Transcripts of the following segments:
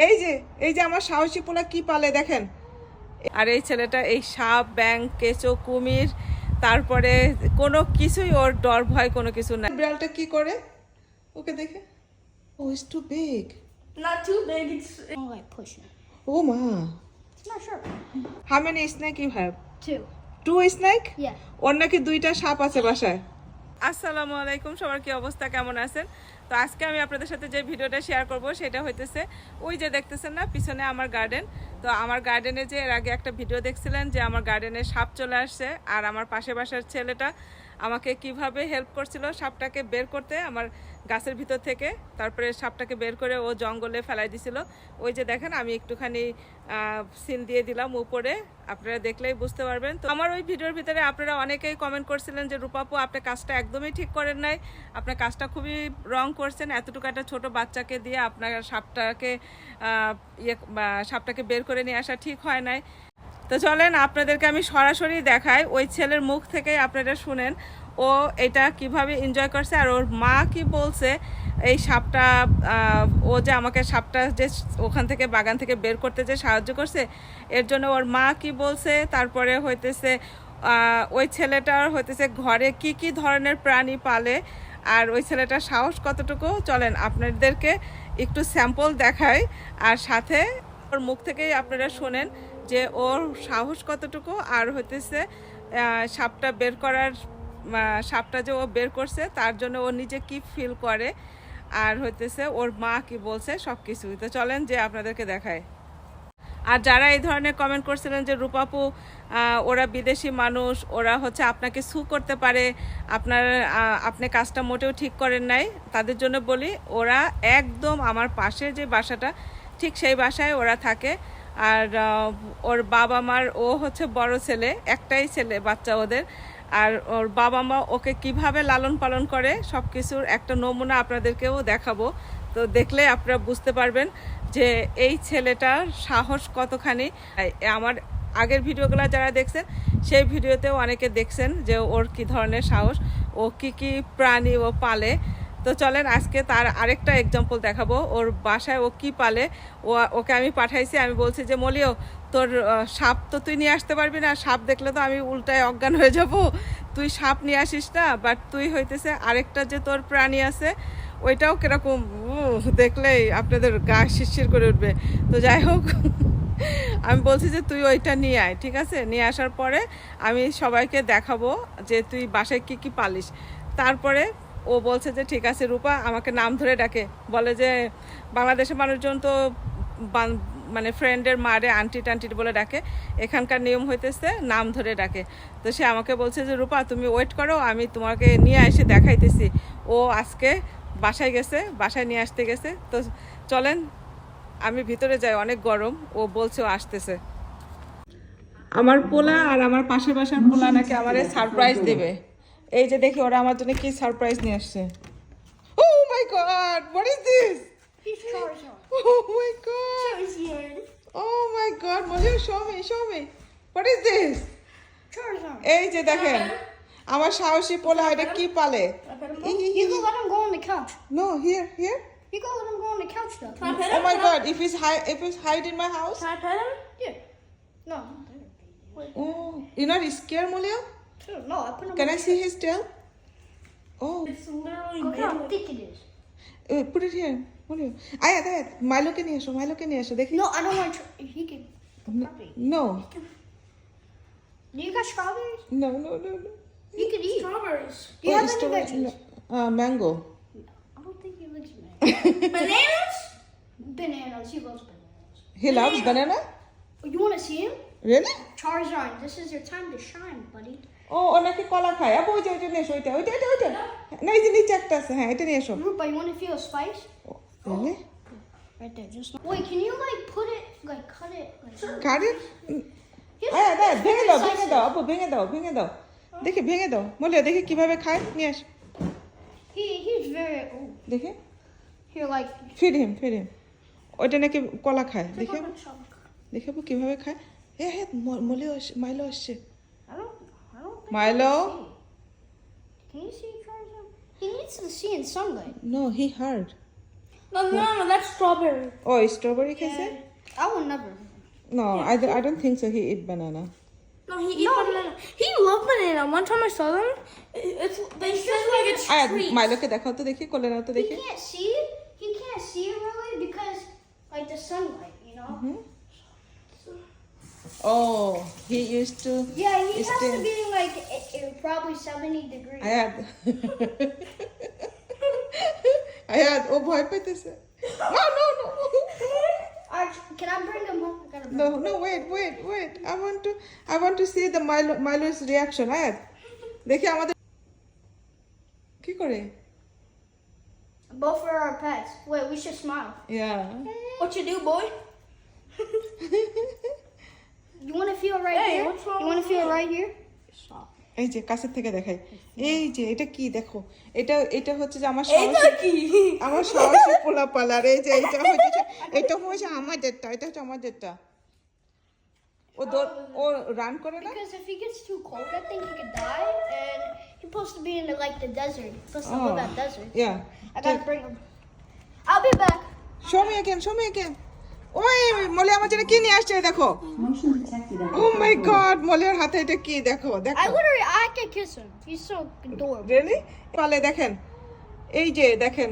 এই যে আমার সাহসী পোলা কি পালে দেখেন। আর এই ছেলেটা এই সাপ, ব্যাঙ, কেঁচো, কুমির, তারপরে কোনো কিছুই ওর ডর ভয় কোনো কিছু না। বিড়ালটা কি করে ওকে দেখে? ও is too big. Not too big. It's like pushing. ও মা। It's not sharp. How many snake you have? 2. 2 snake? Yeah. ওর নাকি 2টা সাপ আছে বাসায়। আসসালামু আলাইকুম, সবার কি অবস্থা, কেমন আছেন? তো আজকে আমি আপনাদের সাথে যে ভিডিওটা শেয়ার করব সেটা হইতেছে ওই যে দেখতেছেন না পিছনে আমার গার্ডেন। তো আমার গার্ডেনে যে এর আগে একটা ভিডিও দেখছিলেন যে আমার গার্ডেনে সাপ চলে আসছে, আর আমার পাশে বাসার ছেলেটা আমাকে কিভাবে হেল্প করছিল সাপটাকে বের করতে আমার গাছের ভিতর থেকে। তারপরে সাপটাকে বের করে ও জঙ্গলে ফেলাই দিছিল। ওই যে দেখেন আমি একটুখানি সিন দিয়ে দিলাম উপরে, আপনারা দেখলেই বুঝতে পারবেন। তো আমার ওই ভিডিওর ভিতরে আপনারা অনেকেই কমেন্ট করছিলেন যে রূপাপু আপনি কাজটা একদমই ঠিক করেন নাই, আপনার কাজটা খুবই রং করছেন, এতটুকু একটা ছোট বাচ্চাকে দিয়ে আপনার সাপটাকে বের করে নিয়ে আসা ঠিক হয় নাই। তো চলেন আপনাদেরকে আমি সরাসরি দেখাই, ওই ছেলের মুখ থেকেই আপনারা শুনেন ও এটা কিভাবে এনজয় করছে আর ওর মা কি বলছে। এই সাপটা ও যে আমাকে সাপটা যে ওখান থেকে বাগান থেকে বের করতে যে সাহায্য করছে এর জন্য ওর মা কি বলছে। তারপরে হইতেছে ওই ছেলেটার হইতেছে ঘরে কি কি ধরনের প্রাণী পালে আর ওই ছেলেটার সাহস কতটুকু, চলেন আপনাদেরকে একটু স্যাম্পল দেখাই আর সাথে ওর মুখ থেকেই আপনারা শোনেন যে ওর সাহস কতটুকু আর হইতেছে সাপটা বের করার সাপটা যে ও বের করছে তার জন্য ও নিজে কি ফিল করে আর হইতেছে ওর মা কি বলছে সব কিছুই। তো চলেন যে আপনাদেরকে দেখায়। আর যারা এই ধরনের কমেন্ট করছিলেন যে রূপাপু ওরা বিদেশি মানুষ, ওরা হচ্ছে আপনাকে সু করতে পারে, আপনি কাজটা মোটেও ঠিক করেন নাই, তাদের জন্য বলি ওরা একদম আমার পাশে যে বাসাটা ঠিক সেই বাসায় ওরা থাকে। আর ওর বাবা মার ও হচ্ছে বড় ছেলে, একটাই ছেলে বাচ্চা ওদের, আর ওর বাবা মা ওকে কিভাবে লালন পালন করে সব কিছুর একটা নমুনা আপনাদেরকেও দেখাবো। তো দেখলে আপনারা বুঝতে পারবেন যে এই ছেলেটার সাহস কতখানি। আমার আগের ভিডিওগুলো যারা দেখছেন সেই ভিডিওতেও অনেকে দেখছেন যে ওর কি ধরনের সাহস, ও কি কি প্রাণী ও পালে। তো চলেন আজকে তার আরেকটা এক্সাম্পল দেখাবো, ওর বাসায় ও কি পালে। ওকে আমি পাঠাইছি, আমি বলছি যে মলিও তোর সাপ তো তুই নিয়ে আসতে পারবি না, সাপ দেখলে তো আমি উল্টায় অজ্ঞান হয়ে যাব, তুই সাপ নিয়ে আসিস না, বাট তুই হইতেছে আরেকটা যে তোর প্রাণী আছে ওইটাও কিরকম দেখলেই আপনাদের গা শিরশির করে উঠবে। তো যাই হোক আমি বলছি যে তুই ওইটা নিয়ে আয়, ঠিক আছে? নিয়ে আসার পরে আমি সবাইকে দেখাবো যে তুই বাসায় কি কি পালিস। তারপরে ও বলছে যে ঠিক আছে রূপা, আমাকে নাম ধরে ডাকে, বলে যে বাংলাদেশের মানুষজন তো মানে ফ্রেন্ডের মারে আন্টি টান্টি বলে ডাকে, এখানকার নিয়ম হইতেছে নাম ধরে ডাকে। তো সে আমাকে বলছে যে রূপা তুমি ওয়েট করো, আমি তোমাকে নিয়ে এসে দেখাইতেছি। ও আজকে বাসায় গেছে, বাসায় নিয়ে আসতে গেছে। তো চলেন আমি ভিতরে যাই, অনেক গরম, ও বলছে ও আসতেছে। আমার পোলা আর আমার পাশের বাসার পোলা নাকি আমারে সারপ্রাইজ দেবে। এই যে দেখি ওরা আমার জন্য কি সারপ্রাইজ নিয়ে আসছে। Oh my god, what is this? He's Charizard. Oh my god. Charizard. Oh my god, Molly, show me. What is this? Charizard. এই যে দেখেন আমার সাহসী পোলা এটা কি পালে। You go let him go on the couch. No, here. You go let him go on the couch though. Oh my god, if it's hide in my house. Can I pet him? Yeah. No. Oh, you're not scared, Molly? Sure. No, I put him. Can I see his tail? Oh, It's literally look how thick it is. put it here. Molly. আয় Milo কে নিয়ে এসো দেখি। No, I don't want. He can. Puppy. No. Do you got strawberries? No. You could eat strawberries. Do you have any veggies? Mango. I don't think he likes mangoes. Bananas? Bananas. He loves bananas. He loves banana? You want to see him? Really? Charizard, this is your time to shine, buddy. ও নাকি কলা খায়। আপু ওইটা নিয়ে এসো, ওইটা না, এই যে নিচে একটা আছে, হ্যাঁ এটা নিয়ে এসো। Rupa, you want to feel spice? Really? Right there, just wait. Can you like put it, like cut it? Like, Cut it? Here's- ভেঙে here's দাও আপু, ভেঙে দাও দেখি, ভেঙে দাও বলিও দেখি কিভাবে খায়, নিয়ে আস He's very. Oh, দেখি। here, like. ফিড হিম ওইটা নাকি কলা খায়, দেখি Take one shot. দেখি আপু কিভাবে খায়। হ্যাঁ মাইলো আসছে। I don't think. Milo? I can see. Can you see Charizard? He needs to see in sunlight. No, he heard. No, that's strawberry. ও স্ট্রবেরি খাইছে? I will never. No, I don't think so. He eat banana. No, he eats banana. He loved banana. One time I saw them. They said like it's treats. মাইলোকে দেখাও তো দেখি, কোলে নাও তো He দেখি। can't see it. He can't see it really because like the sunlight, you know. Oh, he used to. Yeah, he has Still. to be like probably 70 degrees. আয়াত আয়াত ও ভয় পাইতেছে। No. Can I bring him home? I gotta bring No, wait. I want to see the Milo's reaction. আয়াত দেখি আমাদের কি করে? Both are our pets. Wait, we should smile. Yeah. What you do, boy? You want to feel right here? what's wrong You want to feel right here? এই যে কাছের থেকে দেখাই, এই যে এটা কি দেখো, এটা হচ্ছে যে আমার আমার সাহসী পোলা পালার, এই যে এটা হচ্ছে আমাদেরটা, এটা হচ্ছে আমাদেরটা। ও রান করে না? Because if he gets too cold, I think he could die. And he's supposed to be in the desert. He's supposed to live that desert. Yeah. I gotta bring him. I'll be back. Show me again. ওই মলে আমার জন্য কি নিয়ে আসছে দেখো। Motion detected at Oh my god, মলের হাতে এটা কি দেখো। I can kiss him. He's so adorable. Really? পালে দেখেন, এই যে দেখেন,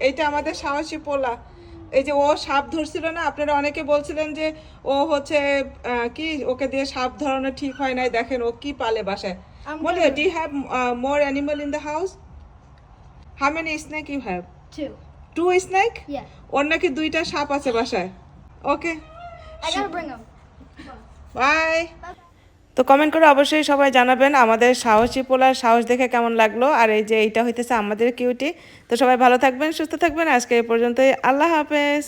এইটা আমাদের সাহসী পোলা। এই যে ও সাপ ধরছিল না, আপনারা অনেকে বলছিলেন যে ও হচ্ছে কি ওকে দিয়ে সাপ ধরানো ঠিক হয় নাই, দেখেন ও কি পালে বাসায়। মলে, do you have more animal in the house? How many snake you have? 2 snake? Yeah. ওর নাকি 2টা সাপ আছে বাসায়। Okay, I gotta bring him. Bye. তো কমেন্ট করে অবশ্যই সবাই জানাবেন আমাদের সাহসী পোলার সাহস দেখে কেমন লাগলো। আর এই যে এইটা হইতেছে আমাদের কিউটি। তো সবাই ভালো থাকবেন, সুস্থ থাকবেন। আজকে এই পর্যন্তই, আল্লাহ হাফেজ।